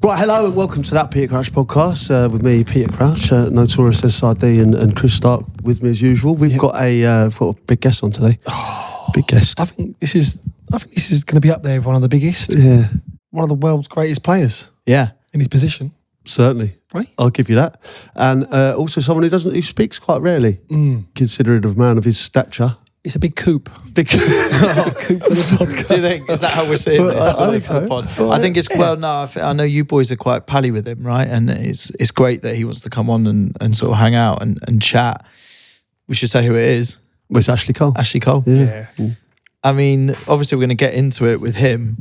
Right, hello and welcome to That Peter Crouch podcast with me, Peter Crouch, Notorious SRD and Chris Stark with me as usual. We've got a big guest on today. Big guest. I think this is going to be up there with one of the biggest. Yeah. One of the world's greatest players. Yeah. In his position. Certainly. Right. I'll give you that. And also someone who speaks quite rarely, considered a man of his stature. It's a big coup. Big coup. Coup for the podcast. Do you think, is that how we're seeing this? I think so. Well, I think it's, I know you boys are quite pally with him, right? And it's great that he wants to come on and sort of hang out and chat. We should say who it is. Well, it's Ashley Cole. Ashley Cole. Yeah. I mean, obviously we're going to get into it with him,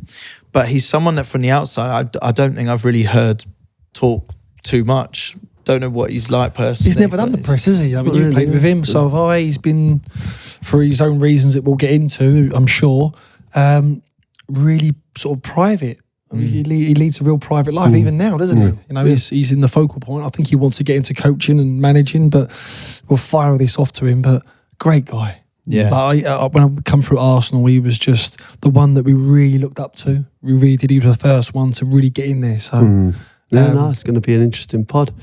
but he's someone that from the outside, I don't think I've really heard talk too much. Don't know what he's like personally. He's never done the press, has he? I mean, you've played with him, so have I. He's been, for his own reasons that we'll get into, I'm sure, really sort of private. I mean, he leads a real private life even now, doesn't he? You know, he's in the focal point. I think he wants to get into coaching and managing, but we'll fire this off to him. But great guy. Yeah. Like when I come through Arsenal, he was just the one that we really looked up to. We really did. He was the first one to really get in there. So. No, it's going to be an interesting pod.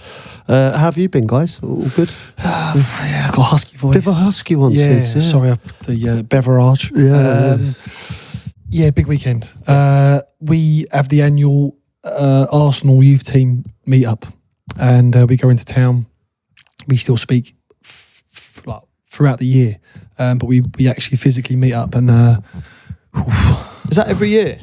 How have you been, guys? All good? Yeah, I got a husky voice. Bit of a husky one. Yeah, since, sorry, the beverage. Yeah, big weekend. We have the annual Arsenal youth team meet up, and we go into town. We still speak like throughout the year, but we actually physically meet up. And is that every year?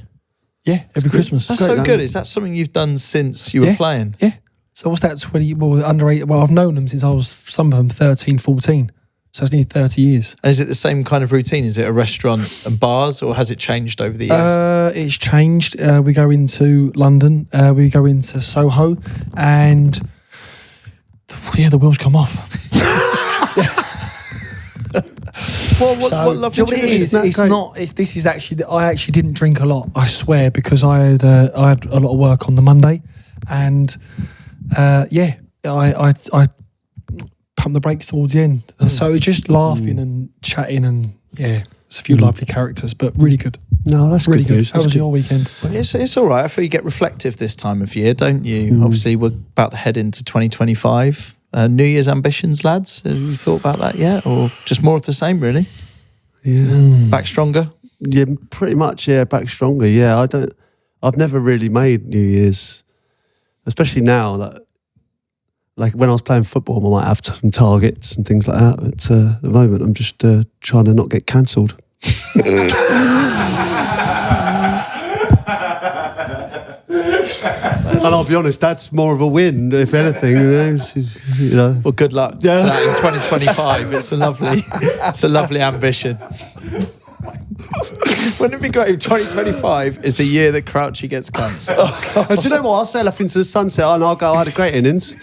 Yeah, every Christmas. That's so good. Is that something you've done since you were playing? Yeah. So what's that? 20? Well, under 8. Well, I've known them since I was some of them 13, 14. So it's nearly 30 years. And is it the same kind of routine? Is it a restaurant and bars, or has it changed over the years? It's changed. We go into London. We go into Soho, and the wheels come off. What lovely it is? It's not. This is actually. I actually didn't drink a lot. I swear, because I had a lot of work on the Monday, and I pumped the brakes towards the end. So it's just laughing and chatting, and it's a few lively characters, but really good. No, that's really good news. How was your weekend? Well, it's all right. I feel you get reflective this time of year, don't you? Obviously, we're about to head into 2025. New Year's ambitions, lads. Have you thought about that yet, or just more of the same, really? Yeah, back stronger. Yeah, pretty much. Yeah, back stronger. Yeah, I've never really made New Year's, especially now. Like when I was playing football, I might have some targets and things like that. But at the moment, I'm just trying to not get cancelled. And I'll be honest, that's more of a win, if anything. You know. Well, good luck for that in 2025. It's a lovely ambition. Wouldn't it be great if 2025 is the year that Crouchy gets cancelled? Do you know what? I'll sail off into the sunset and I'll go, I had a great innings.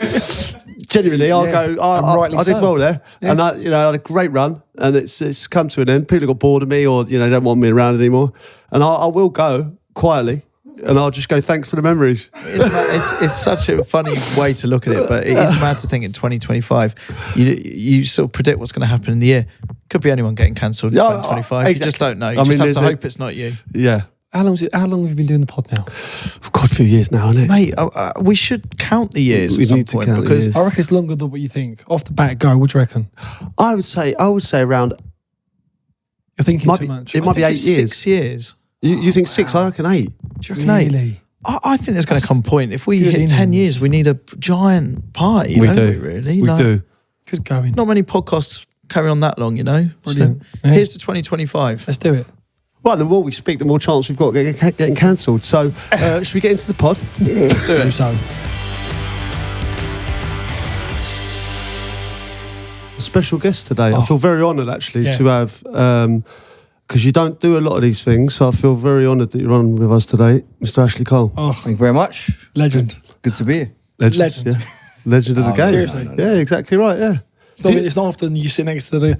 Genuinely, I'll go, I did well there. Yeah. And I had a great run, and it's come to an end. People got bored of me, or don't want me around anymore. And I will go quietly. And I'll just go, thanks for the memories. It's such a funny way to look at it, but it is mad to think in 2025, you sort of predict what's going to happen in the year. Could be anyone getting cancelled in 2025. Exactly. You just don't know. You just have to hope it's not you. Yeah. How long have you been doing the pod now? God, a few years now, isn't it? Mate, we should count the years at some point, because I reckon it's longer than what you think. Off the bat, go. What do you reckon? I would say around. You're thinking too much. It might be 8 years. 6 years. You think 6? I reckon 8. Do you reckon really? 8? I think there's going to come a point. If we hit 10 years, we need a giant party. We do. Really? We do. Good going. Not many podcasts carry on that long, Brilliant. So here's to 2025. Let's do it. Right, the more we speak, the more chance we've got of getting cancelled. So, should we get into the pod? Let's do it. So. A special guest today. I feel very honoured, actually, to have... because you don't do a lot of these things, so I feel very honoured that you're on with us today, Mr. Ashley Cole. Oh, thank you very much. Legend. Good to be here. Legend. Yeah. Legend of the game. Seriously. Yeah, exactly right, yeah. It's not often you sit next to the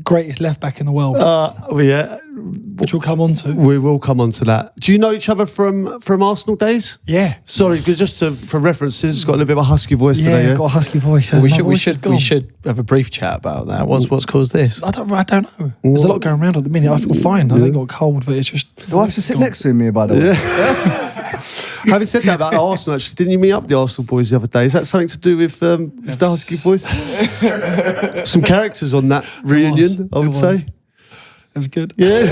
greatest left back in the world. Which we'll come on to. We will come on to that. Do you know each other from Arsenal days? Yeah. Sorry, because just for references, it's got a little bit of a husky voice today. Yeah, got a husky voice. Well, we should have a brief chat about that. What's caused this? I don't know. There's a lot going around at the minute. I feel fine. I don't got a cold, but it's just... Do I have to sit next to him here, by the way? Having said that about Arsenal, actually, didn't you meet up with the Arsenal boys the other day? Is that something to do with the Husky boys? Some characters on that reunion, I would say. It was good. Yeah.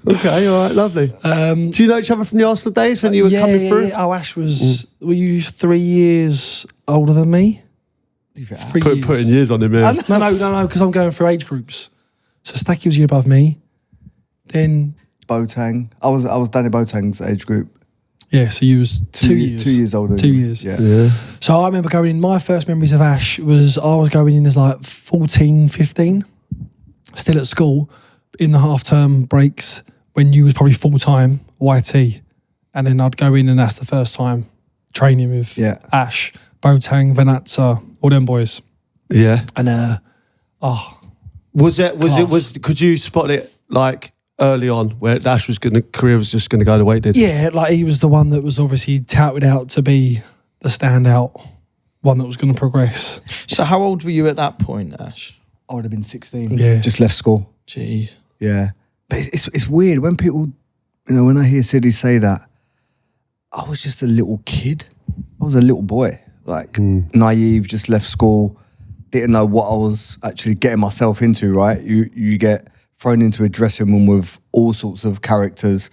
Okay, all right, lovely. Do you know each other from the Arsenal days when you were coming through? Yeah. Oh, Ash was... Were you 3 years older than me? 3 years. Putting years on him, man. No, because I'm going through age groups. So Stacky was a year above me. Then... Boateng. I was Danny Boateng's age group. Yeah, so you was 2 years. 2 years older. 2 years. Yeah. So I remember going in, my first memories of Ash was I was going in as like 14, 15, still at school, in the half-term breaks, when you was probably full-time YT. And then I'd go in and that's the first time training with Ash, Boateng, Venazza, all them boys. Yeah. And, could you spot it like early on where Ash career was just going to go the way it did? Yeah, like he was the one that was obviously touted out to be the standout one that was going to progress. So how old were you at that point, Ash? I would have been 16. Yeah. Just left school. Jeez. Yeah. But it's weird when people, when I hear Siddy say that, I was just a little kid. I was a little boy, like naive, just left school, didn't know what I was actually getting myself into, right? You get thrown into a dressing room with all sorts of characters,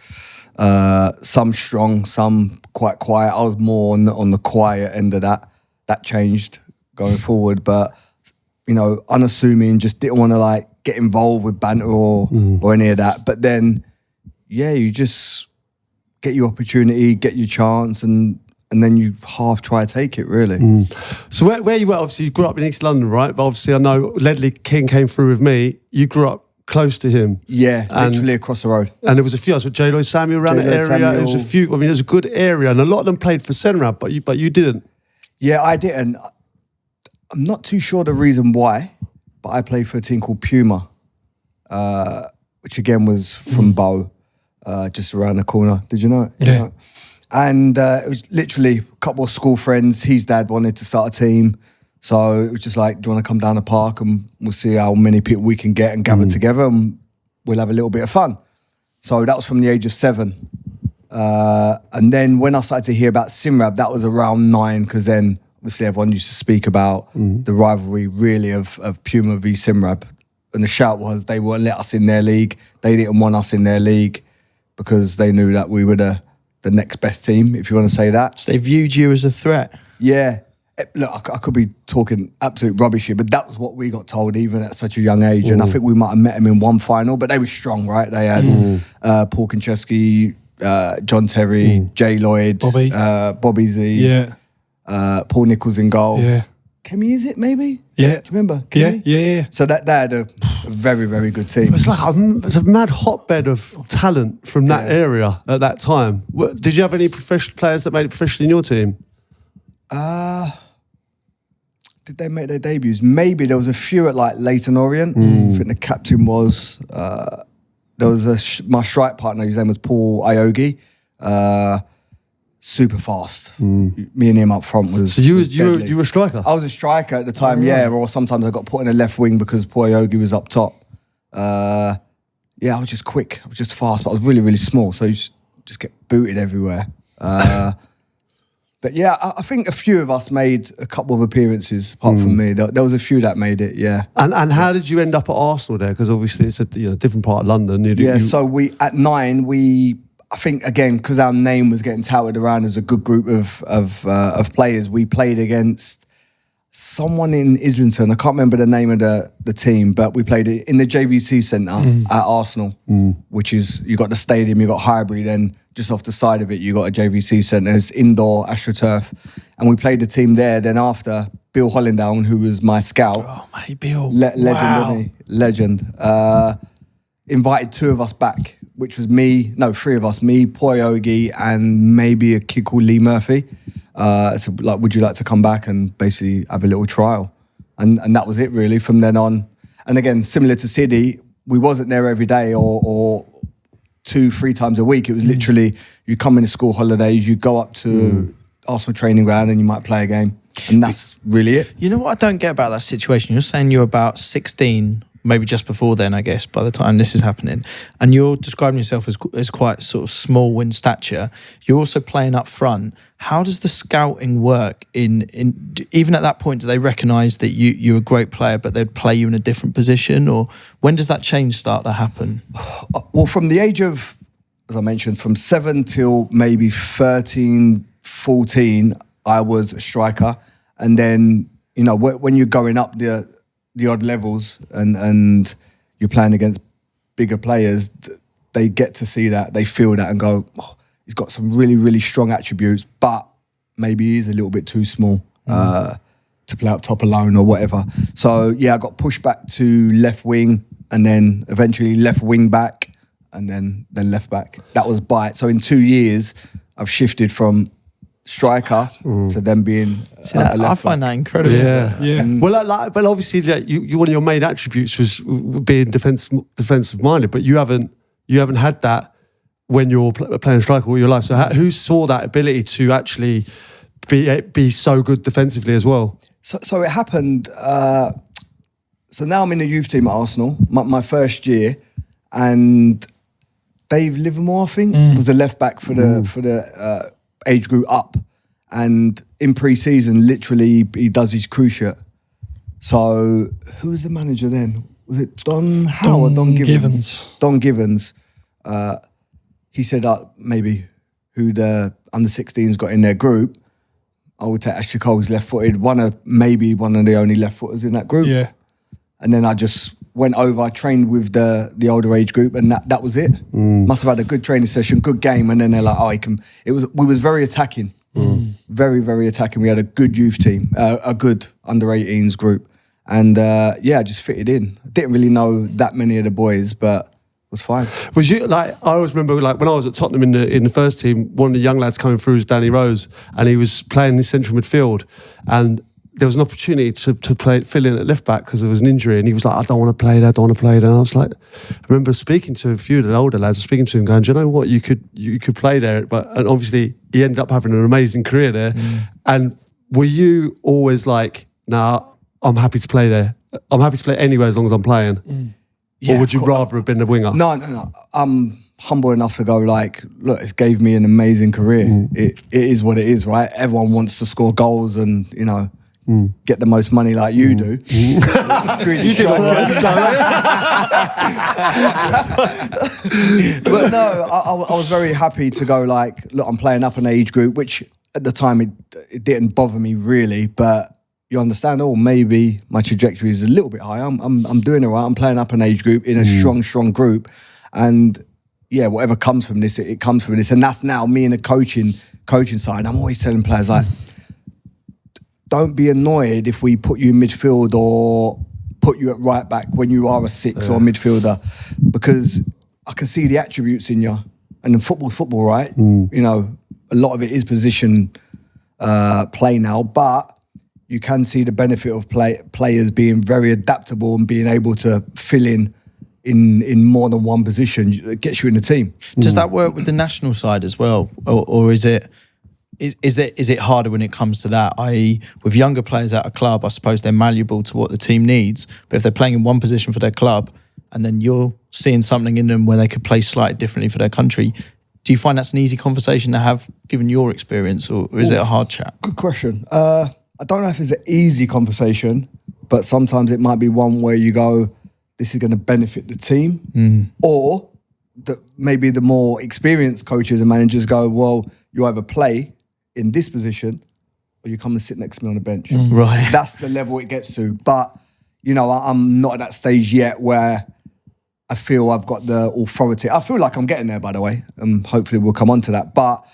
some strong, some quite quiet. I was more on the quiet end of that. That changed going forward, but unassuming, just didn't want to like get involved with banter or any of that. But then, you just get your opportunity, get your chance, and then you half try to take it, really. So where you were, obviously you grew up in East London, right? But obviously I know Ledley King came through with me. You grew up close to him. Yeah, literally across the road. And there was a few, I was with J. Lloyd Samuel around the area. There was a few, it was a good area, and a lot of them played for Senrab, but you didn't. Yeah, I didn't. I'm not too sure the reason why, but I played for a team called Puma, which again was from Bow, just around the corner. Did you know it? Yeah. You know it? And it was literally a couple of school friends. His dad wanted to start a team. So it was just like, do you want to come down the park and we'll see how many people we can get and gather together and we'll have a little bit of fun. So that was from the age of 7. And then when I started to hear about Senrab, that was around 9, because then obviously everyone used to speak about the rivalry really of Puma v Senrab. And the shout was they wouldn't let us in their league. They didn't want us in their league because they knew that we were the next best team, if you want to say that. So they viewed you as a threat? Yeah. Look, I could be talking absolute rubbish here, but that was what we got told even at such a young age. And I think we might have met them in one final, but they were strong, right? They had Paul Konchesky, John Terry, J. Lloyd, Bobby Z, Paul Nichols in goal. Yeah. Kemi, is it maybe? Yeah. Do you remember? Kemi? Yeah. So they had a very, very good team. It's like it's a mad hotbed of talent from that area at that time. Did you have any professional players that made it professional in your team? Did they make their debuts? Maybe there was a few at like Leyton Orient. I think the captain was. There was my strike partner. His name was Paul Iogi. Super fast. Me and him up front was. So you were a striker? I was a striker at the time, or sometimes I got put in the left wing because Paul Iogi was up top. I was just quick. I was just fast, but I was really, really small, so you just get booted everywhere. But yeah, I think a few of us made a couple of appearances, apart from me. There was a few that made it, yeah. And how did you end up at Arsenal there? Because obviously it's a different part of London. So at 9, I think again because our name was getting touted around as a good group of players, we played against someone in Islington. I can't remember the name of the team, but we played it in the JVC Centre at Arsenal, which is, you got the stadium, you got Highbury, then just off the side of it, you got a JVC Centre. It's indoor, AstroTurf. And we played the team there. Then after, Bill Hollindown, who was my scout. Oh, mate, Bill. Legend, wasn't he? Legend. Invited 2 of us back, which was 3 of us, me, Paul Iogi, and maybe a kid called Lee Murphy. So like, would you like to come back and basically have a little trial? And that was it really from then on. And again, similar to Siddy, we wasn't there every day or 2-3 times a week. It was literally, you come into school holidays, you go up to Arsenal training ground and you might play a game. And that's really it. You know what I don't get about that situation? You're saying you're about 16 maybe just before then, I guess, by the time this is happening. And you're describing yourself as quite sort of small in stature. You're also playing up front. How does the scouting work in even at that point, do they recognise that you're a great player, but they'd play you in a different position? Or when does that change start to happen? Well, from the age of, as I mentioned, from 7 till maybe 13, 14, I was a striker. And then, you know, when you're going up the odd levels and you're playing against bigger players, they get to see that, they feel that and go, oh, he's got some really, really strong attributes, but maybe he's a little bit too small to play up top alone or whatever. So, yeah, I got pushed back to left wing and then eventually left wing back and then left back. That was by it. So in 2 years, I've shifted from striker to them being I find that incredible. Yeah. Well, obviously, you one of your main attributes was being defensive minded, but you haven't had that when you're playing striker all your life. So who saw that ability to actually be so good defensively as well? So it happened. So now I'm in the youth team at Arsenal, my first year, and Dave Livermore, I think, was the left back for the age group up, and in pre-season, literally, he does his crew shirt. So who was the manager then? Was it Don Howe or Don Givens? Don Givens. He said maybe who the under-16s got in their group. I would take Ashley Cole, who's left-footed, maybe one of the only left-footers in that group. Yeah. And then I just went over, I trained with the older age group, and that was it. Must have had a good training session, good game, and then they're like, oh, he can. We was very attacking, very, very attacking. We had a good youth team, a good under-18s group, and I just fitted in. I didn't really know that many of the boys, but was fine. Was you like? I always remember like when I was at Tottenham in the first team, one of the young lads coming through was Danny Rose, and he was playing in central midfield, and there was an opportunity to fill in at left back because there was an injury, and he was like, I don't want to play there, And I was like, I remember speaking to a few of the older lads, speaking to him, going, do you know what, you could play there, and obviously he ended up having an amazing career there. And were you always like, nah, I'm happy to play there, I'm happy to play anywhere as long as I'm playing? Yeah, or would you rather have been a winger? No. I'm humble enough to go like, look, it's gave me an amazing career. It is what it is, right? Everyone wants to score goals and, you know, get the most money like you do. You do But no, I was very happy to go like, look, I'm playing up an age group, which at the time it didn't bother me really, but you understand, maybe my trajectory is a little bit high. I'm doing it right. I'm playing up an age group in a strong group. And yeah, whatever comes from this, it comes from this. And that's now me in the coaching side. I'm always telling players like, don't be annoyed if we put you in midfield or put you at right back when you are a 6 or a midfielder, because I can see the attributes in you. And then football's football, right? You know, a lot of it is position play now, but you can see the benefit of players being very adaptable and being able to fill in more than one position. It gets you in the team. Does that work with the national side as well, or is it harder when it comes to that? I.e., with younger players at a club, I suppose they're malleable to what the team needs. But if they're playing in one position for their club, and then you're seeing something in them where they could play slightly differently for their country, do you find that's an easy conversation to have, given your experience, or is it a hard chat? Good question. I don't know if it's an easy conversation, but sometimes it might be one where you go, this is going to benefit the team. Or maybe the more experienced coaches and managers go, well, you either play in this position or you come and sit next to me on the bench. Right. That's the level it gets to. But, you know, I'm not at that stage yet where I feel I've got the authority. I feel like I'm getting there, by the way, and hopefully we'll come on to that. But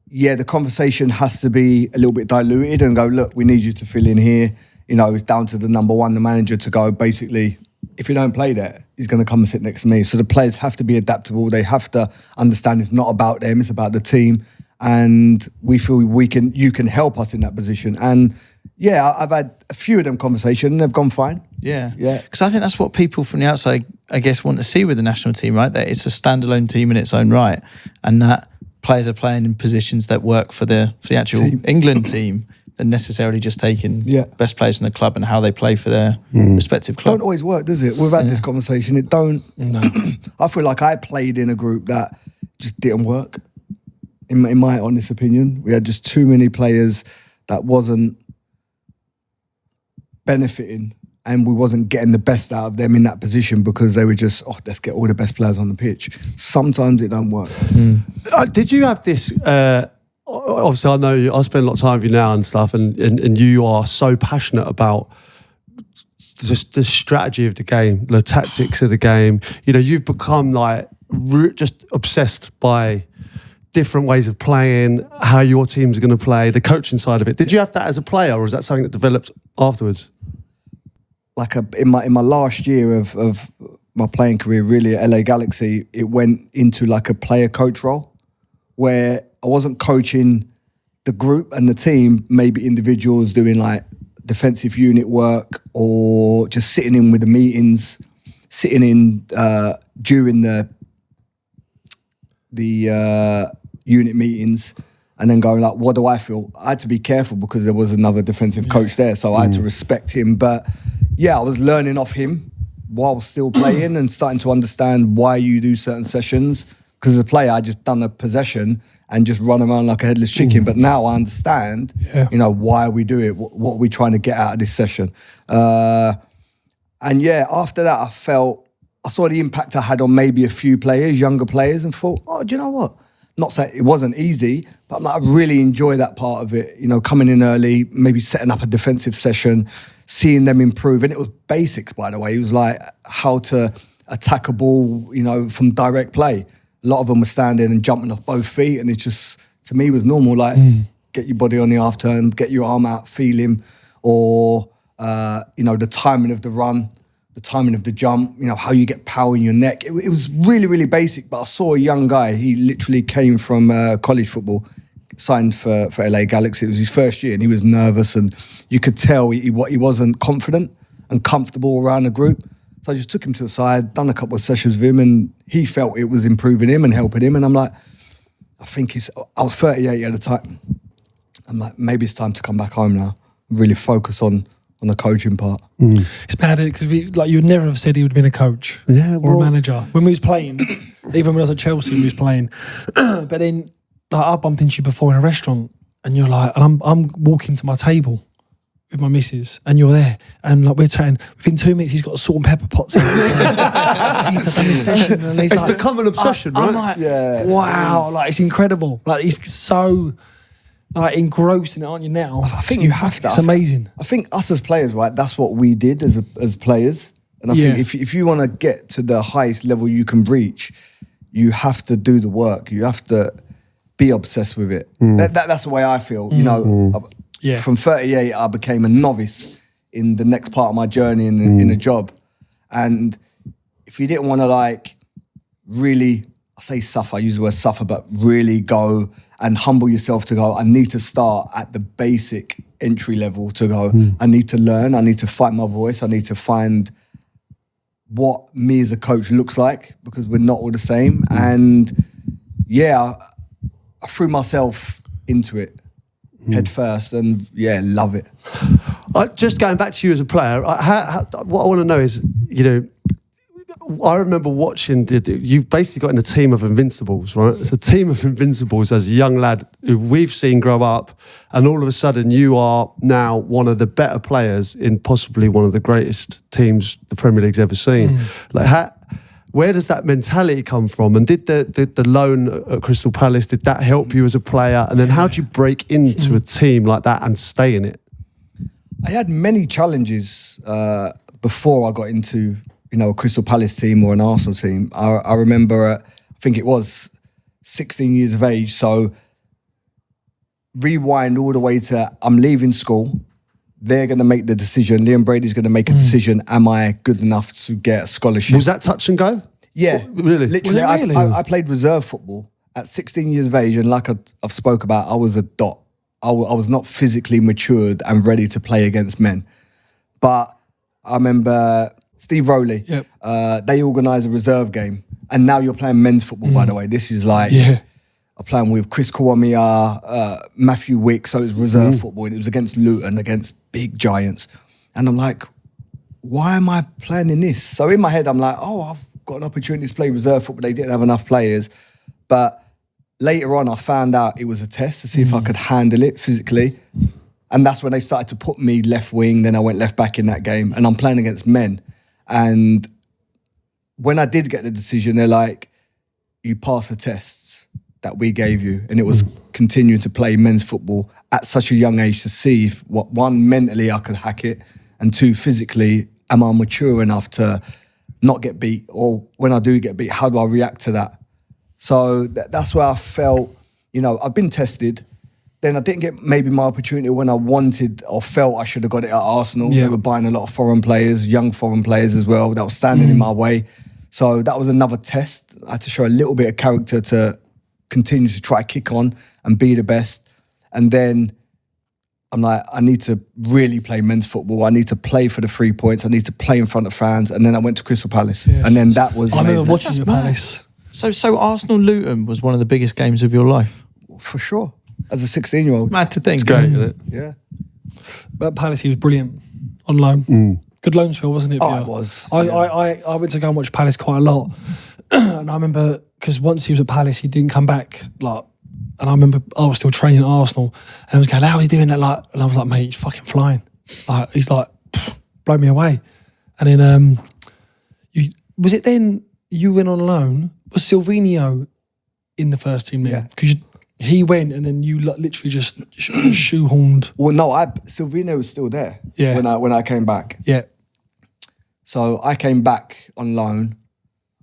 yeah, the conversation has to be a little bit diluted and go, look, we need you to fill in here. You know, it's down to the number one, the manager, to go, basically, if you don't play there, he's going to come and sit next to me. So the players have to be adaptable. They have to understand it's not about them, it's about the team. And we feel you can help us in that position. And yeah, I've had a few of them conversations and they've gone fine. Yeah. Because I think that's what people from the outside, I guess, want to see with the national team, right? That it's a standalone team in its own right. And that players are playing in positions that work for the actual England team. than necessarily just taking best players in the club and how they play for their respective club. Don't always work, does it? We've had this conversation. It don't. No. I feel like I played in a group that just didn't work. In my honest opinion, we had just too many players that wasn't benefiting, and we wasn't getting the best out of them in that position because they were just, let's get all the best players on the pitch. Sometimes it don't work. Did you have this? Obviously, I know I spend a lot of time with you now and stuff, and you are so passionate about just the strategy of the game, the tactics of the game. You know, you've become like just obsessed by different ways of playing, how your teams are going to play, the coaching side of it. Did you have that as a player, or is that something that developed afterwards? Like in my last year of my playing career, really at LA Galaxy, it went into like a player coach role where I wasn't coaching the group and the team, maybe individuals doing like defensive unit work or just sitting in with the meetings, sitting in during the unit meetings and then going like, what do I feel? I had to be careful because there was another defensive coach there, so I had to respect him. But yeah, I was learning off him while still playing and starting to understand why you do certain sessions. Because as a player, I just done a possession and just run around like a headless chicken. But now I understand, you know, why we do it, what are we trying to get out of this session. And yeah, after that, I saw the impact I had on maybe a few players, younger players, and thought, do you know what? Not saying it wasn't easy, but I really enjoy that part of it. You know, coming in early, maybe setting up a defensive session, seeing them improve. And it was basics, by the way. It was like how to attack a ball, you know, from direct play. A lot of them were standing and jumping off both feet. And it just, to me, was normal. Like, get your body on the half turn, get your arm out, feel him. Or, you know, the timing of the run, the timing of the jump, you know, how you get power in your neck. It was really, really basic. But I saw a young guy, he literally came from college football, signed for LA Galaxy. It was his first year and he was nervous and you could tell he wasn't confident and comfortable around the group. So I just took him to the side, done a couple of sessions with him and he felt it was improving him and helping him. And I'm like, I was 38 at the time. I'm like, maybe it's time to come back home now, really focus on the coaching part. It's bad because you would never have said he would have been a coach or a manager. When we was playing, even when I was at Chelsea, we was playing. But then like, I bumped into you before in a restaurant and you're like, and I'm walking to my table with my missus and you're there and like we're chatting, within 2 minutes he's got salt and pepper pots. It's become an obsession, right? I'm like, wow, like it's incredible. Like he's so like engrossed in it, aren't you now? I think you have to. It's amazing. I think us as players, right, that's what we did as players. And I think if you want to get to the highest level you can reach, you have to do the work. You have to be obsessed with it. That's the way I feel. You know, from 38, I became a novice in the next part of my journey in a job. And if you didn't want to like really, I say suffer, I use the word suffer, but really go and humble yourself to go, I need to start at the basic entry level to go, I need to learn, I need to find my voice, I need to find what me as a coach looks like because we're not all the same. And yeah, I threw myself into it head first and love it. Just going back to you as a player, what I want to know is, you know, I remember watching, you've basically got in a team of Invincibles, right? It's a team of Invincibles as a young lad who we've seen grow up, and all of a sudden you are now one of the better players in possibly one of the greatest teams the Premier League's ever seen. Like, where does that mentality come from? And did the loan at Crystal Palace, did that help you as a player? And then how do you break into a team like that and stay in it? I had many challenges before I got into, you know, a Crystal Palace team or an Arsenal team. I remember, I think it was 16 years of age. So rewind all the way to I'm leaving school. They're going to make the decision. Liam Brady's going to make a decision. Am I good enough to get a scholarship? Was that touch and go? Yeah. Really? Literally, I played reserve football at 16 years of age. And like I've spoke about, I was a dot. I was not physically matured and ready to play against men. But I remember Steve Rowley, they organised a reserve game. And now you're playing men's football, by the way. This is like, I'm playing with Chris Kawamia, Matthew Wick, so it was reserve football, and it was against Luton, against big giants. And I'm like, why am I playing in this? So in my head, I'm like, oh, I've got an opportunity to play reserve football. They didn't have enough players. But later on, I found out it was a test to see if I could handle it physically. And that's when they started to put me left wing. Then I went left back in that game. And I'm playing against men. And when I did get the decision, they're like, you passed the tests that we gave you. And it was continuing to play men's football at such a young age to see if, one, mentally I could hack it, and two, physically, am I mature enough to not get beat? Or when I do get beat, how do I react to that? So that's where I felt, I've been tested. Then I didn't get maybe my opportunity when I wanted or felt I should have got it at Arsenal. They were buying a lot of foreign players, young foreign players as well, that was standing in my way. So that was another test. I had to show a little bit of character to continue to try to kick on and be the best. And then I'm like, I need to really play men's football. I need to play for the 3 points. I need to play in front of fans. And then I went to Crystal Palace. Yeah. And then that was amazing. I remember watching the Palace. So Arsenal-Luton was one of the biggest games of your life? For sure. As a 16-year-old. Mad to think. It's great, isn't it? Yeah. But Palace, he was brilliant on loan. Good loan spell, wasn't it? Oh, it was. I went to go and watch Palace quite a lot. And I remember, because once he was at Palace, he didn't come back. And I remember I was still training at Arsenal. And I was going, how is he doing that? And I was like, mate, he's fucking flying. He's like, blow me away. And then, was it then you went on loan? Was Silvinho in the first team then? Yeah. Because he went and then you literally just shoehorned. Well, no, Silvinho was still there when I came back. Yeah. So I came back on loan.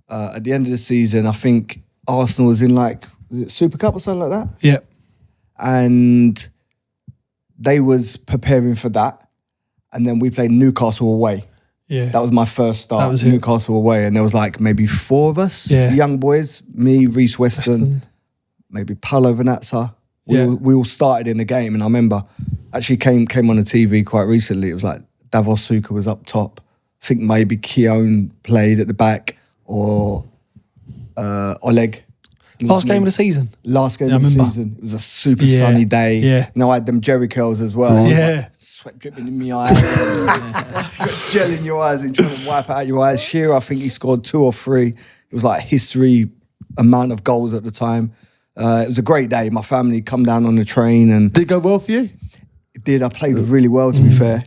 At the end of the season, I think Arsenal was in was it Super Cup or something like that? Yeah. And they was preparing for that. And then we played Newcastle away. Yeah. That was my first start. That was Newcastle away. And there was maybe 4 of us, young boys, me, Reece Weston, maybe Paulo Venazza. We all started in the game. And I remember, actually came on the TV quite recently. It was Davos Suker was up top. I think maybe Keown played at the back, or Oleg. Last game of the seaon. Last game of the season. It was a super sunny day. Yeah. I had them Jerry curls as well. Yeah. Sweat dripping in my eyes. Gel in your eyes and trying to wipe out your eyes. Shearer, I think he scored 2 or 3. It was history amount of goals at the time. It was a great day. My family come down on the train. And did it go well for you? It did. I played really well, to be fair.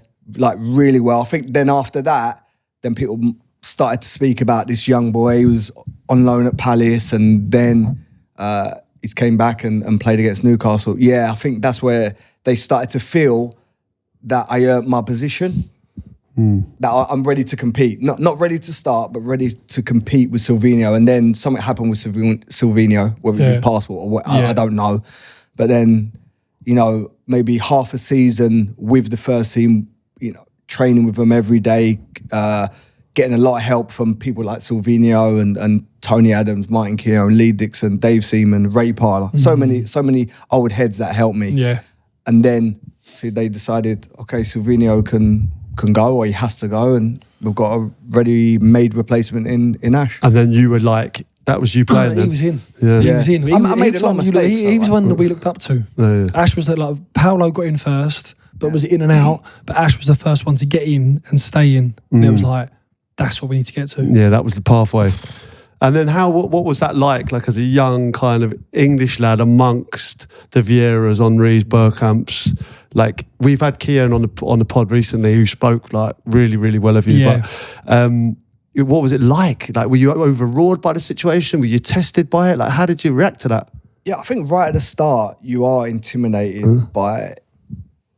Really well. I think then after that, then people started to speak about this young boy. He was on loan at Palace, and then he came back and played against Newcastle. Yeah, I think that's where they started to feel that I earned my position, that I'm ready to compete. Not ready to start, but ready to compete with Silvinho. And then something happened with Silvinho, whether it's his passport or what, I don't know. But then, maybe half a season with the first team, training with them every day, getting a lot of help from people like Silvinho and Tony Adams, Martin Keown, Lee Dixon, Dave Seaman, Ray Parler. So many old heads that helped me. Yeah. And then they decided, okay, Silvinho can go, or he has to go, and we've got a ready-made replacement in Ash. And then you were that was you playing then? He was in. Yeah. He was in. I made a lot of mistakes. He was one that we looked up to. Yeah. Ash was Paulo got in first, but was in and out. But Ash was the first one to get in and stay in. And it was that's what we need to get to. Yeah, that was the pathway. And then what was that like as a young kind of English lad amongst the Vieiras, Henrys, Bergkamps? We've had Keown on the pod recently who spoke really, really well of you. Yeah. But what was it like? Were you overawed by the situation? Were you tested by it? How did you react to that? Yeah, I think right at the start, you are intimidated by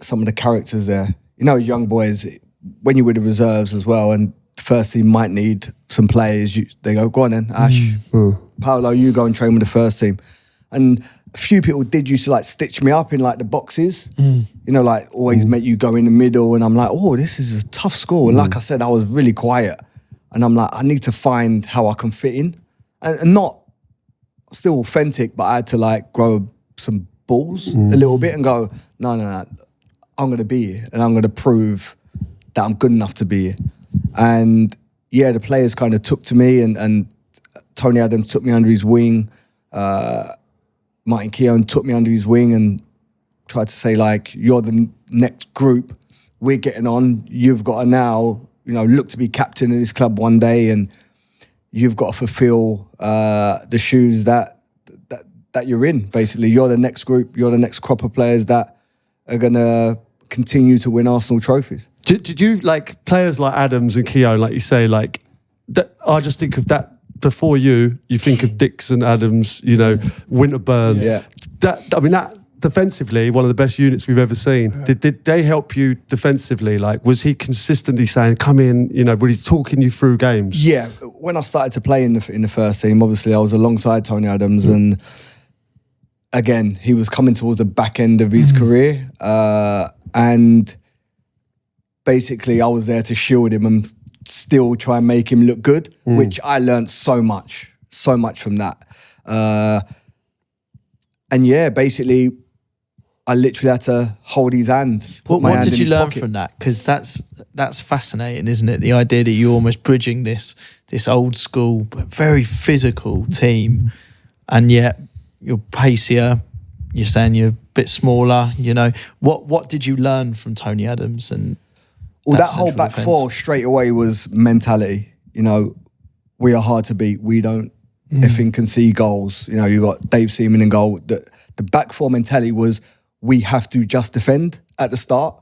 some of the characters there. Young boys, when you're with the reserves as well, and the first team might need some players, they go on then, Ash, Paulo, you go and train with the first team. And a few people did used to stitch me up in the boxes, always make you go in the middle. And I'm like, oh, this is a tough school. And like I said, I was really quiet. And I'm like, I need to find how I can fit in. And not still authentic, but I had to grow some balls a little bit and go, no, I'm going to be here. And I'm going to prove that I'm good enough to be here. And yeah, the players kind of took to me, and Tony Adams took me under his wing. Martin Keown took me under his wing and tried to say, like, you're the next group. We're getting on. You've got to now, look to be captain of this club one day, and you've got to fulfill the shoes that you're in, basically. You're the next group. You're the next crop of players that are going to continue to win Arsenal trophies. Did you, like, players like Adams and Keown, like you say, like, that, I just think of that, before you think of Dixon, Adams, Winterburn. Yeah. That defensively, one of the best units we've ever seen. Yeah. Did they help you defensively? Like, was he consistently saying, come in, was he talking you through games? Yeah. When I started to play in the first team, obviously I was alongside Tony Adams, and again, he was coming towards the back end of his career. And basically I was there to shield him and still try and make him look good, which I learned so much from that. And yeah, basically I literally had to hold his hand. What did you learn from that? Because that's fascinating, isn't it? The idea that you're almost bridging this old school, but very physical team, and yet you're pacier. You're saying you're a bit smaller. What did you learn from Tony Adams and? Well, that whole back four straight away was mentality. We are hard to beat. We don't effing concede goals. You got Dave Seaman in goal. The back four mentality was, we have to just defend at the start.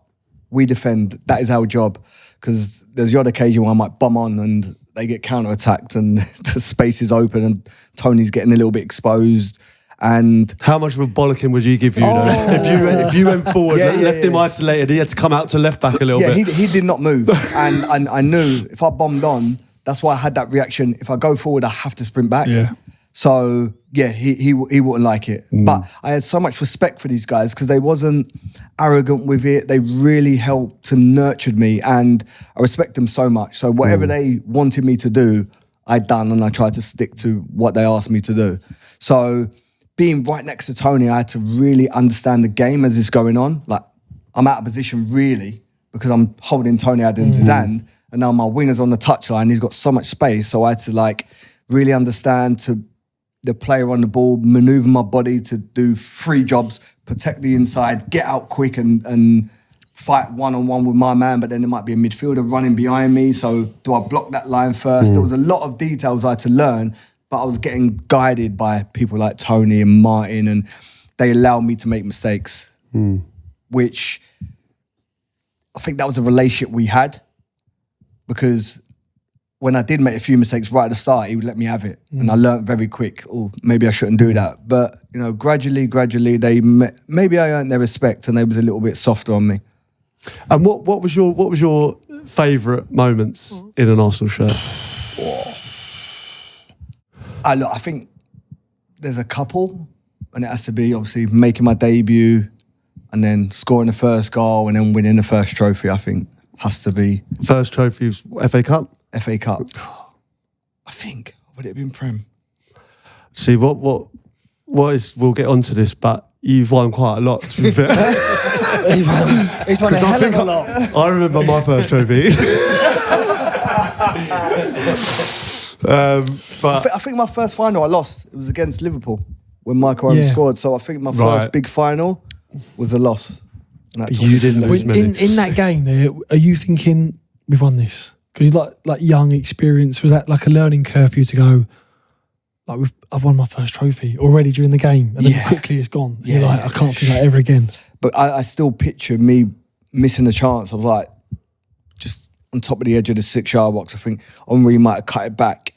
We defend. That is our job. Because there's the odd occasion where I might bomb on and they get counter-attacked and the space is open and Tony's getting a little bit exposed. And how much of a bollocking would you give you though? If you went forward, left him isolated, he had to come out to left back a little bit. He did not move. and I knew if I bombed on, that's why I had that reaction. If I go forward, I have to sprint back. Yeah. So yeah, he wouldn't like it. But I had so much respect for these guys because they wasn't arrogant with it. They really helped and nurtured me, and I respect them so much. So whatever they wanted me to do, I done, and I tried to stick to what they asked me to do. So being right next to Tony, I had to really understand the game as it's going on. Like, I'm out of position really because I'm holding Tony Adams' hand, and now my winger's on the touchline. He's got so much space, so I had to really understand to the player on the ball, maneuver my body to do 3 jobs: protect the inside, get out quick, and fight one-on-one with my man. But then there might be a midfielder running behind me. So do I block that line first? There was a lot of details I had to learn. But I was getting guided by people like Tony and Martin, and they allowed me to make mistakes, which I think that was a relationship we had, because when I did make a few mistakes right at the start, he would let me have it. And I learned very quick, maybe I shouldn't do that. But, gradually, maybe I earned their respect and they was a little bit softer on me. And what was your favourite moments in an Arsenal shirt? I think there's a couple, and it has to be obviously making my debut and then scoring the first goal and then winning the first trophy. I think has to be first trophy was FA Cup. FA Cup. I think would it have been Prem? See what is? We'll get onto this, but you've won quite a lot. To be fair, he's won a hell of a lot. I remember my first trophy. But I think my first final I lost. It was against Liverpool when Michael Owen scored. So I think my first big final was a loss. You didn't lose many. In that game there, are you thinking, we've won this? Because you're like young, experience. Was that like a learning curve for you to go, like, I've won my first trophy already during the game, and then quickly it's gone. You're like, I can't do that ever again. But I still picture me missing a chance. I was like, just on top of the edge of the 6-yard box. I think Henry might have cut it back.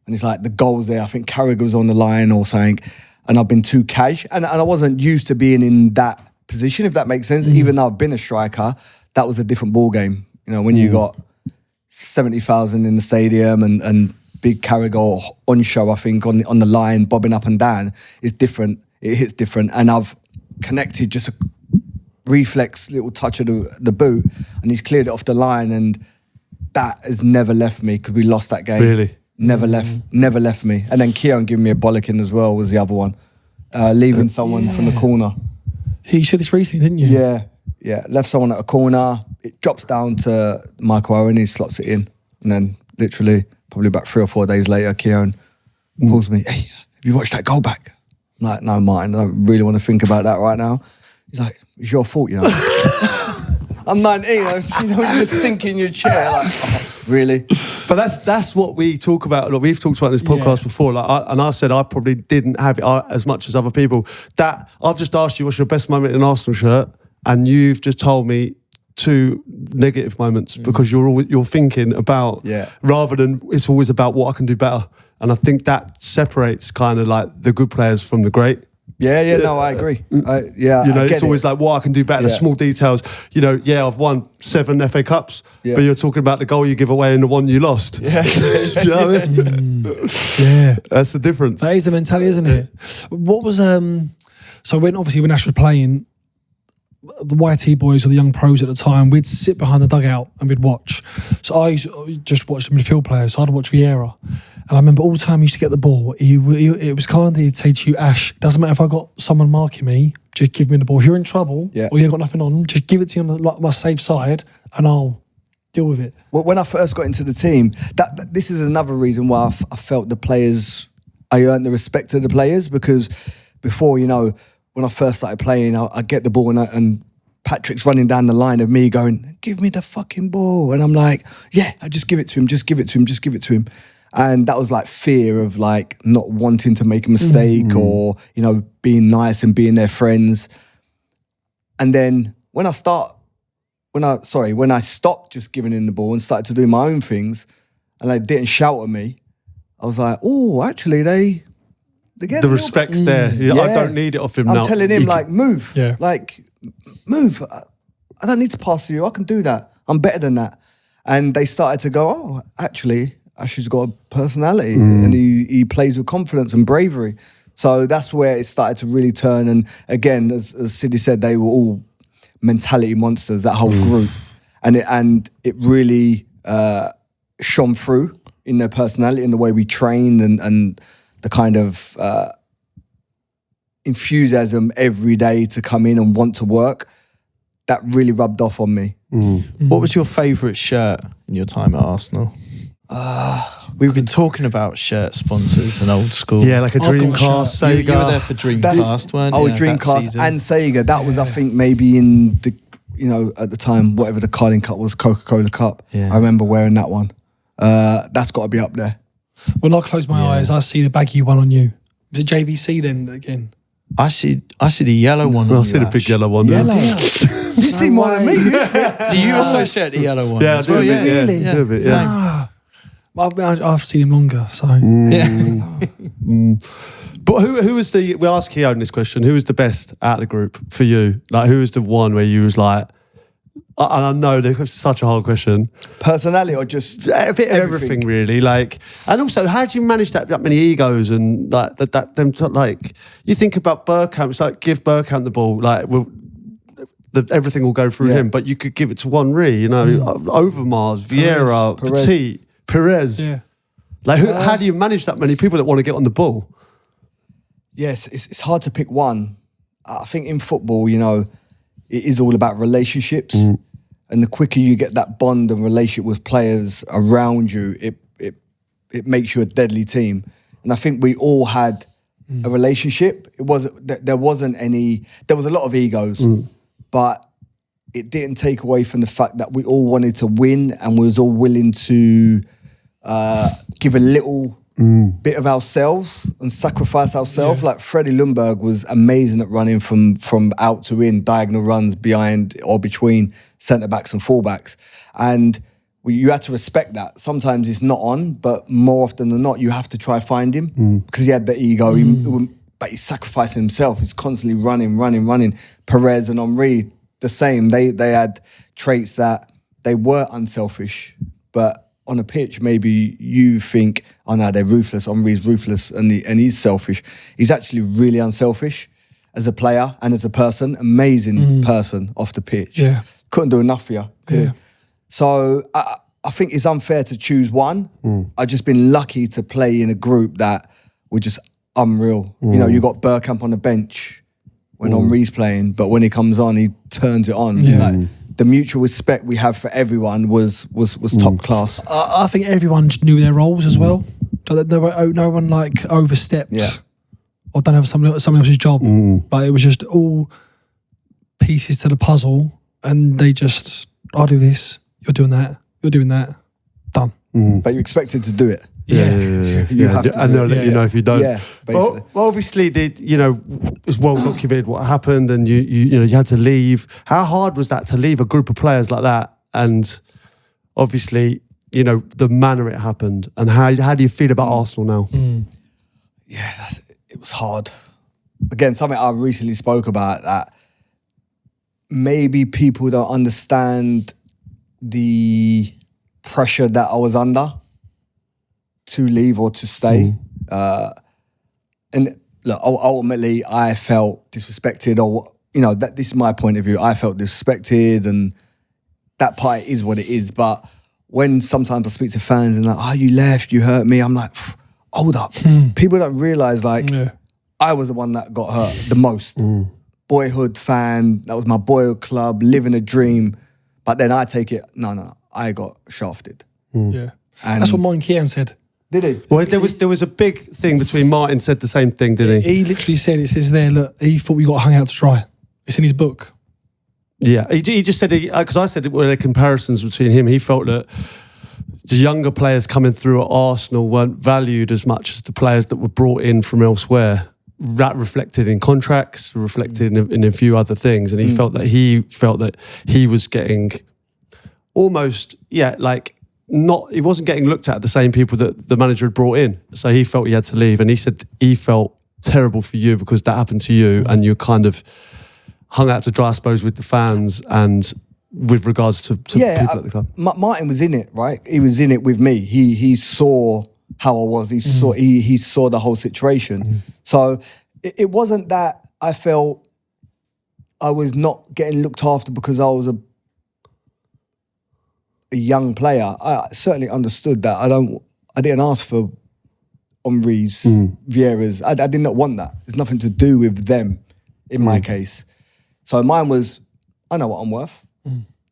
And it's like the goals there. I think Carragher was on the line or something. And I've been too cash. And I wasn't used to being in that position, if that makes sense. Even though I've been a striker, that was a different ball game. When you got 70,000 in the stadium and big Carragher on show, I think, on the line, bobbing up and down, it's different. It hits different. And I've connected just a reflex little touch of the boot, and he's cleared it off the line, and that has never left me because we lost that game. Really? Never left me. And then Keown giving me a bollocking as well was the other one. Leaving someone from the corner. You said this recently, didn't you? Yeah. Left someone at a corner. It drops down to Michael Owen. He slots it in. And then literally, probably about 3 or 4 days later, Keown pulls me, hey, have you watched that goal back? I'm like, no, Martin, I don't really want to think about that right now. He's like, it's your fault, you know. I'm 19, you just sink in your chair, like, oh, really? But that's what we talk about. Like, we've talked about in this podcast before. Like, I said I probably didn't have it as much as other people. That I've just asked you, what's your best moment in an Arsenal shirt, and you've just told me 2 negative moments because you're thinking about rather than it's always about what I can do better. And I think that separates kind of like the good players from the great. No, I agree. It's always like what I can do better, the small details. I've won 7 FA Cups, but you're talking about the goal you give away and the one you lost. Do you know what I mean? That's the difference. That is the mentality, isn't it? What was so when Ash was playing, the YT boys or the young pros at the time, we'd sit behind the dugout and we'd watch. So I used to just watch the midfield players. So I'd watch Vieira. And I remember all the time he used to get the ball, it was kind of, he'd say to you, Ash, doesn't matter if I got someone marking me, just give me the ball. If you're in trouble or you've got nothing on, just give it to you on my safe side and I'll deal with it. Well, when I first got into the team, this is another reason why I felt I earned the respect of the players, because before, when I first started playing, I get the ball and Patrick's running down the line of me going, give me the fucking ball. And I'm like, I just give it to him, just give it to him, just give it to him. And that was like fear of like not wanting to make a mistake or, being nice and being their friends. And then when I stopped just giving in the ball and started to do my own things and they didn't shout at me, I was like, oh, actually they get the respect's there. I don't need it off him now. I'm telling him like, move, move. I don't need to pass to you. I can do that. I'm better than that. And they started to go, oh, actually, Ash's got a personality and he plays with confidence and bravery. So that's where it started to really turn. And again, as Sidney said, they were all mentality monsters, that whole group. And it really shone through in their personality, in the way we trained and the kind of enthusiasm every day to come in and want to work. That really rubbed off on me. What was your favourite shirt in your time at Arsenal? We've been talking about shirt sponsors and old school. Yeah, like a Dreamcast, Sega. You were there for Dreamcast, weren't you? Oh, Dreamcast and Sega. That was, I think, maybe in the, at the time, whatever the Carling Cup was, Coca-Cola Cup. Yeah. I remember wearing that one. That's got to be up there. When I close my eyes, I see the baggy one on you. Was it JVC then again? I see the yellow one. I see the big yellow one. Yellow. You see more than me. Do you associate the yellow one? Yeah, I do a bit. Really? Yeah, do a bit. Yeah. I've seen him longer, so But who was we'll ask Keown this question, who was the best out of the group for you? Like, who was the one where you was like, and I know that's such a hard question. Personality or just a bit of everything really, like, and also how do you manage that many egos and like like you think about Bergkamp, it's like give Bergkamp the ball, like everything will go through him, but you could give it to Henry, Overmars, Vieira, Petit, Perez. Yeah. Like, how do you manage that many people that want to get on the ball? Yes, it's hard to pick one. I think in football, it is all about relationships. And the quicker you get that bond and relationship with players around you, it makes you a deadly team. And I think we all had a relationship. There was a lot of egos, but it didn't take away from the fact that we all wanted to win and we was all willing to give a little bit of ourselves and sacrifice ourselves. Like Freddie Lundberg was amazing at running from out to in, diagonal runs behind or between centre-backs and full-backs. And you had to respect that. Sometimes it's not on, but more often than not, you have to try find him because he had the ego, but he's sacrificing himself. He's constantly running. Perez and Henry, the same. They had traits that they were unselfish, but on a pitch, maybe you think, oh no, they're ruthless. Henry's ruthless and he's selfish. He's actually really unselfish as a player and as a person. Amazing person off the pitch. Yeah. Couldn't do enough for you. Yeah. So I think it's unfair to choose one. I've just been lucky to play in a group that were just unreal. You got Bergkamp on the bench when Henry's playing, but when he comes on, he turns it on. Yeah. Like, the mutual respect we have for everyone was top class. I think everyone just knew their roles as well. No one like overstepped or done someone else's job. Like it was just all pieces to the puzzle, and they just, I'll do this, you're doing that, done. But you're expected to do it. Yeah. You have to. And they'll let you know if you don't. Yeah, basically. Well, obviously, it's well documented what happened, and you had to leave. How hard was that to leave a group of players like that? And obviously, the manner it happened, and how do you feel about Arsenal now? Yeah, it was hard. Again, something I recently spoke about, that maybe people don't understand the pressure that I was under to leave or to stay. And look, ultimately, I felt disrespected, or, this is my point of view. I felt disrespected, and that part is what it is. But when sometimes I speak to fans and like, oh, you left, you hurt me, I'm like, hold up. People don't realise, I was the one that got hurt the most. Boyhood fan, that was my boyhood club, living a dream. But then I take it, no, I got shafted. Yeah. And that's what Martin Keown said. Did he? Well, there was a big thing between Martin said the same thing, didn't he? He literally said, it says there, look, he thought we got hung out to dry. It's in his book. Yeah, he just said, because I said were there comparisons between him. He felt that the younger players coming through at Arsenal weren't valued as much as the players that were brought in from elsewhere. That reflected in contracts, reflected in a few other things. And he felt that he was getting almost, he wasn't getting looked at the same people that the manager had brought in. So he felt he had to leave. And he said he felt terrible for you because that happened to you, and you kind of hung out to dry, I suppose, with the fans and with regards to people at the club. Martin was in it, right? He was in it with me. He saw how I was. He saw the whole situation. So it wasn't that I felt I was not getting looked after because I was a young player. I certainly understood that. I didn't ask for Henry's, Vieira's. I did not want that. There's nothing to do with them in my case. So mine was, I know what I'm worth.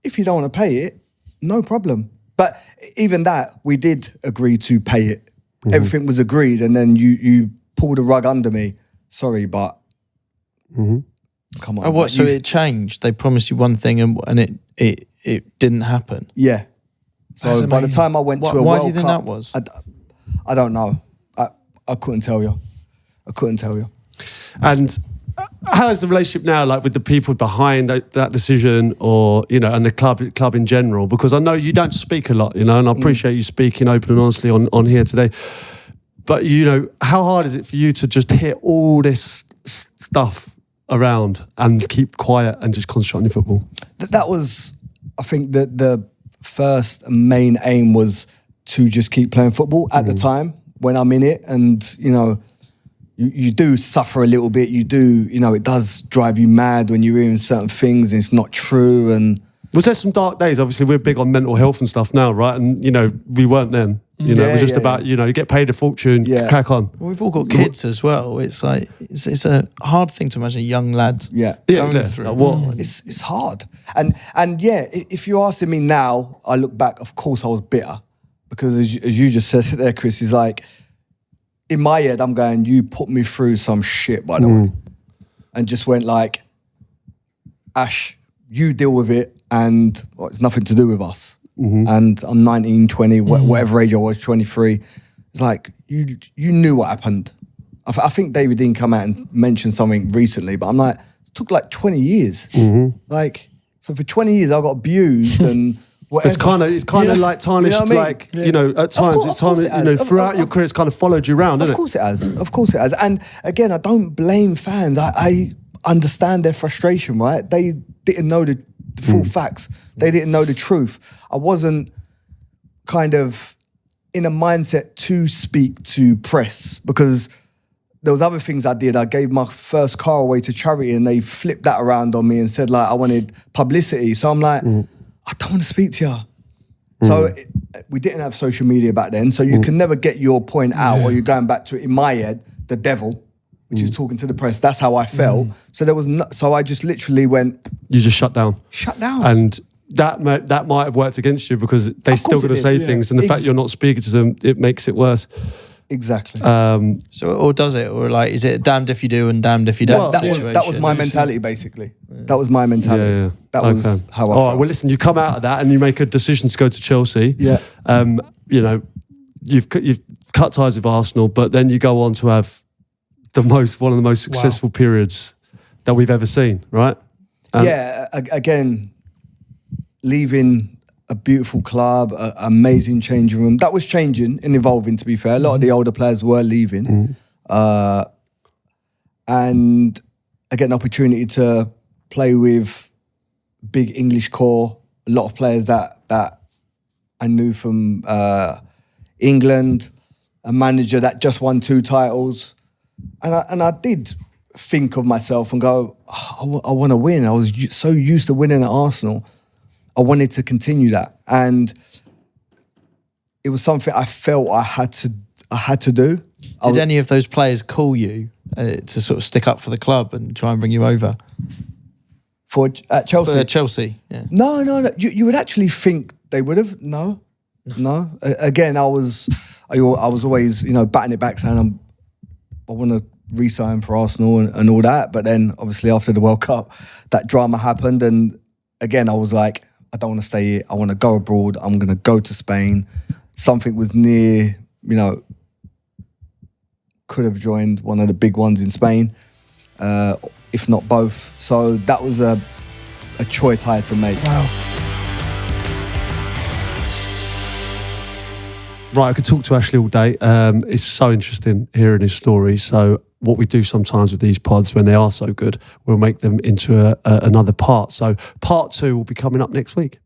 If you don't want to pay it, no problem. But even that, we did agree to pay it. Everything was agreed, and then you pulled a rug under me. Sorry, but come on. Oh, what? So it changed. They promised you one thing, and it didn't happen. Yeah. So by the time I went to a World Cup, why do you think that was? I don't know. I couldn't tell you. And how is the relationship now, like with the people behind that decision, or and the club in general? Because I know you don't speak a lot, and I appreciate you speaking open and honestly on here today. But how hard is it for you to just hit all this stuff around and keep quiet and just concentrate on your football? That was, I think, the first main aim was to just keep playing football at the time when I'm in it, and You do suffer a little bit. You do, it does drive you mad when you're hearing certain things and it's not true. And was there some dark days? Obviously, we're big on mental health and stuff now, right? And we weren't then. It was just about you get paid a fortune, crack on. Well, we've all got kids as well. It's like it's a hard thing to imagine a young lad going through. It's hard. And if you're asking me now, I look back. Of course, I was bitter because as you just said there, Chris, is like. In my head, I'm going, you put me through some shit, by the way. And just went like, Ash, you deal with it, and it's nothing to do with us. And I'm 19, 20, whatever age I was, 23. It's like, you knew what happened. I think David Dean come out and mentioned something recently, but I'm like, it took like 20 years. So for 20 years, I got abused and... Whatever. It's kind of like tarnished, at times, throughout your career, it's kind of followed you around, Of course it has. And again, I don't blame fans. I understand their frustration, right? They didn't know the full facts. They didn't know the truth. I wasn't kind of in a mindset to speak to press because there was other things I did. I gave my first car away to charity and they flipped that around on me and said like I wanted publicity. So I'm like... I don't want to speak to you. So we didn't have social media back then, so you can never get your point out or you're going back to it. In my head, the devil, which is talking to the press, that's how I felt. So there was so I just literally went... You just shut down. And that might have worked against you because they still got to say things, and the fact you're not speaking to them, it makes it worse. Exactly. Or does it? Or like, is it damned if you do and damned if you don't? Well, that was my mentality, basically. That was my mentality. Yeah. That was how I felt. All right, well, listen, you come out of that and you make a decision to go to Chelsea. Yeah. You know, you've cut ties with Arsenal, but then you go on to have one of the most successful periods that we've ever seen, right? Again, leaving a beautiful club, an amazing changing room. That was changing and evolving, to be fair. A lot of the older players were leaving. And I get an opportunity to play with big English core, a lot of players that I knew from England, a manager that just won 2 titles. And I did think of myself and go, I want to win. I was so used to winning at Arsenal. I wanted to continue that. And it was something I felt I had to do. Did any of those players call you to sort of stick up for the club and try and bring you over? At Chelsea? For Chelsea, yeah. No. You would actually think they would have. No. Again, I was always, batting it back saying I want to re-sign for Arsenal and all that. But then obviously after the World Cup, that drama happened. And again, I was like, I don't want to stay here. I want to go abroad. I'm going to go to Spain. Something was near, could have joined one of the big ones in Spain, if not both. So that was a choice I had to make. Wow. Right, I could talk to Ashley all day. It's so interesting hearing his story. So what we do sometimes with these pods, when they are so good, we'll make them into another part. So part 2 will be coming up next week.